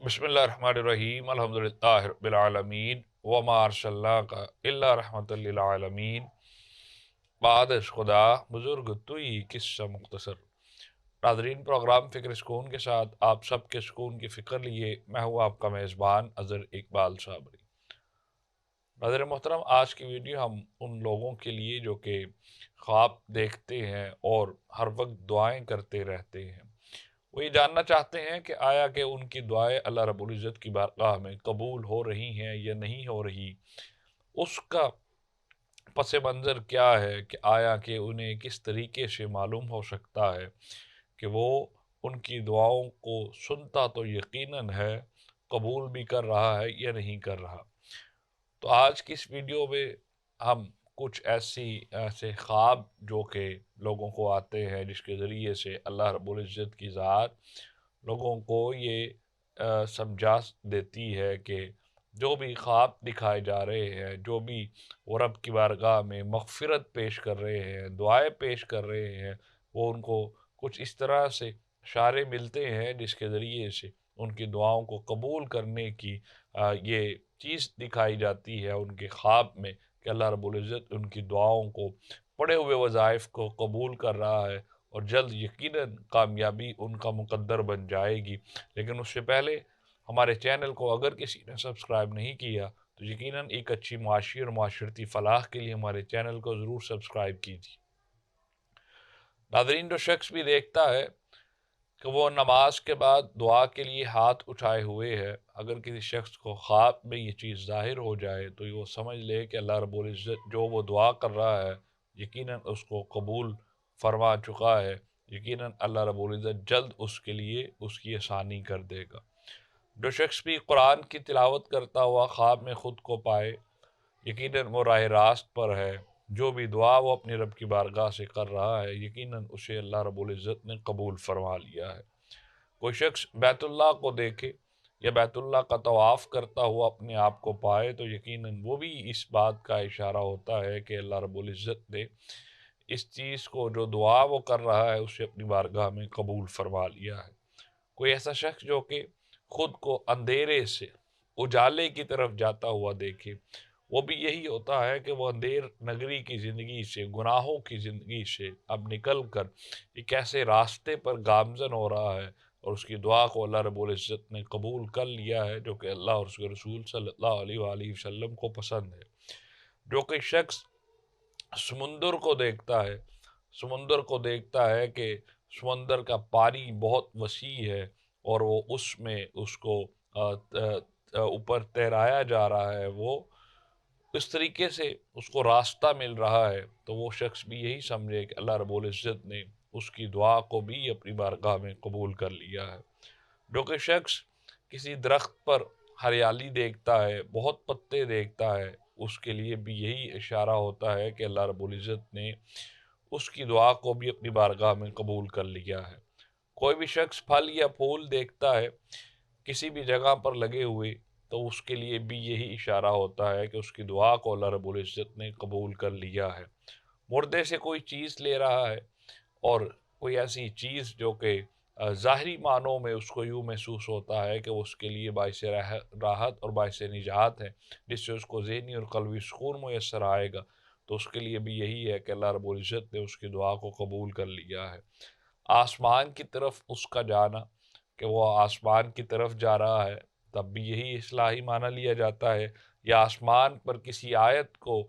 بسم اللہ الرحمن الرحیم الحمدللہ رب العالمین وما ارسلناک الا رحمۃ للعالمین بعد از خدا بزرگ توئی قصہ مختصر۔ ناظرین، پروگرام فکر سکون کے ساتھ آپ سب کے سکون کی فکر لیے میں ہوں آپ کا میزبان اظہر اقبال صابری۔ ناظر محترم، آج کی ویڈیو ہم ان لوگوں کے لیے جو کہ خواب دیکھتے ہیں اور ہر وقت دعائیں کرتے رہتے ہیں، وہ یہ جاننا چاہتے ہیں کہ آیا کہ ان کی دعائیں اللہ رب العزت کی بارگاہ میں قبول ہو رہی ہیں یا نہیں ہو رہی۔ اس کا پس منظر کیا ہے کہ آیا کہ انہیں کس طریقے سے معلوم ہو سکتا ہے کہ وہ ان کی دعاؤں کو سنتا تو یقیناً ہے، قبول بھی کر رہا ہے یا نہیں کر رہا۔ تو آج کی اس ویڈیو میں ہم کچھ ایسے خواب جو کہ لوگوں کو آتے ہیں، جس کے ذریعے سے اللہ رب العزت کی ذات لوگوں کو یہ سمجھا دیتی ہے کہ جو بھی خواب دکھائے جا رہے ہیں، جو بھی وہ رب کی بارگاہ میں مغفرت پیش کر رہے ہیں، دعائیں پیش کر رہے ہیں، وہ ان کو کچھ اس طرح سے اشارے ملتے ہیں جس کے ذریعے سے ان کی دعاؤں کو قبول کرنے کی یہ چیز دکھائی جاتی ہے ان کے خواب میں کہ اللہ رب العزت ان کی دعاؤں کو، پڑے ہوئے وظائف کو قبول کر رہا ہے اور جلد یقیناً کامیابی ان کا مقدر بن جائے گی۔ لیکن اس سے پہلے ہمارے چینل کو اگر کسی نے سبسکرائب نہیں کیا تو یقیناً ایک اچھی معاشی اور معاشرتی فلاح کے لیے ہمارے چینل کو ضرور سبسکرائب کیجیے۔ ناظرین، جو شخص بھی دیکھتا ہے کہ وہ نماز کے بعد دعا کے لیے ہاتھ اٹھائے ہوئے ہے، اگر کسی شخص کو خواب میں یہ چیز ظاہر ہو جائے تو وہ سمجھ لے کہ اللہ رب العزت جو وہ دعا کر رہا ہے یقیناً اس کو قبول فرما چکا ہے، یقیناً اللہ رب العزت جلد اس کے لیے اس کی آسانی کر دے گا۔ جو شخص بھی قرآن کی تلاوت کرتا ہوا خواب میں خود کو پائے، یقیناً وہ راہ راست پر ہے۔ جو بھی دعا وہ اپنے رب کی بارگاہ سے کر رہا ہے یقیناً اسے اللہ رب العزت نے قبول فرما لیا ہے۔ کوئی شخص بیت اللہ کو دیکھے یا بیت اللہ کا طواف کرتا ہوا اپنے آپ کو پائے تو یقیناً وہ بھی اس بات کا اشارہ ہوتا ہے کہ اللہ رب العزت نے اس چیز کو، جو دعا وہ کر رہا ہے، اسے اپنی بارگاہ میں قبول فرما لیا ہے۔ کوئی ایسا شخص جو کہ خود کو اندھیرے سے اجالے کی طرف جاتا ہوا دیکھے، وہ بھی یہی ہوتا ہے کہ وہ اندھیر نگری کی زندگی سے، گناہوں کی زندگی سے اب نکل کر ایک ایسے راستے پر گامزن ہو رہا ہے اور اس کی دعا کو اللہ رب العزت نے قبول کر لیا ہے، جو کہ اللہ اور اس کے رسول صلی اللہ علیہ وآلہ وسلم کو پسند ہے۔ جو کہ شخص سمندر کو دیکھتا ہے کہ سمندر کا پانی بہت وسیع ہے اور وہ اس میں اس کو اوپر تیرایا جا رہا ہے، وہ اس طریقے سے اس کو راستہ مل رہا ہے، تو وہ شخص بھی یہی سمجھے کہ اللہ رب العزت نے اس کی دعا کو بھی اپنی بارگاہ میں قبول کر لیا ہے۔ جو کہ شخص کسی درخت پر ہریالی دیکھتا ہے، بہت پتے دیکھتا ہے، اس کے لیے بھی یہی اشارہ ہوتا ہے کہ اللہ رب العزت نے اس کی دعا کو بھی اپنی بارگاہ میں قبول کر لیا ہے۔ کوئی بھی شخص پھل یا پھول دیکھتا ہے کسی بھی جگہ پر لگے ہوئے تو اس کے لیے بھی یہی اشارہ ہوتا ہے کہ اس کی دعا کو اللہ رب العزت نے قبول کر لیا ہے۔ مردے سے کوئی چیز لے رہا ہے اور کوئی ایسی چیز جو کہ ظاہری معنوں میں اس کو یوں محسوس ہوتا ہے کہ وہ اس کے لیے باعث راحت اور باعث نجات ہے، جس سے اس کو ذہنی اور قلبی سکون میسر آئے گا، تو اس کے لیے بھی یہی ہے کہ اللہ رب العزت نے اس کی دعا کو قبول کر لیا ہے۔ آسمان کی طرف اس کا جانا، کہ وہ آسمان کی طرف جا رہا ہے، تب بھی یہی اصلاحی معنی لیا جاتا ہے، یا آسمان پر کسی آیت کو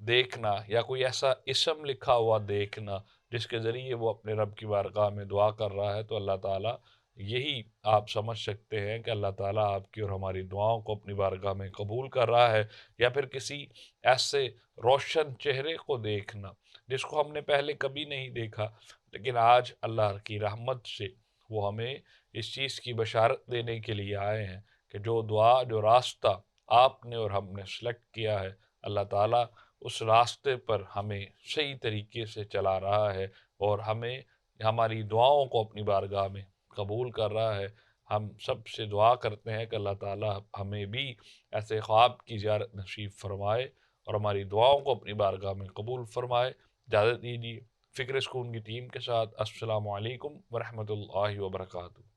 دیکھنا یا کوئی ایسا اسم لکھا ہوا دیکھنا جس کے ذریعے وہ اپنے رب کی بارگاہ میں دعا کر رہا ہے، تو اللہ تعالیٰ یہی آپ سمجھ سکتے ہیں کہ اللہ تعالیٰ آپ کی اور ہماری دعاؤں کو اپنی بارگاہ میں قبول کر رہا ہے۔ یا پھر کسی ایسے روشن چہرے کو دیکھنا جس کو ہم نے پہلے کبھی نہیں دیکھا، لیکن آج اللہ کی رحمت سے وہ ہمیں اس چیز کی بشارت دینے کے لیے آئے ہیں کہ جو دعا، جو راستہ آپ نے اور ہم نے سلیکٹ کیا ہے، اللہ تعالیٰ اس راستے پر ہمیں صحیح طریقے سے چلا رہا ہے اور ہمیں ہماری دعاؤں کو اپنی بارگاہ میں قبول کر رہا ہے۔ ہم سب سے دعا کرتے ہیں کہ اللہ تعالیٰ ہمیں بھی ایسے خواب کی زیارت نصیب فرمائے اور ہماری دعاؤں کو اپنی بارگاہ میں قبول فرمائے۔ اجازت دیجیے، فکر سکون کی ٹیم کے ساتھ السلام علیکم ورحمۃ اللہ وبرکاتہ۔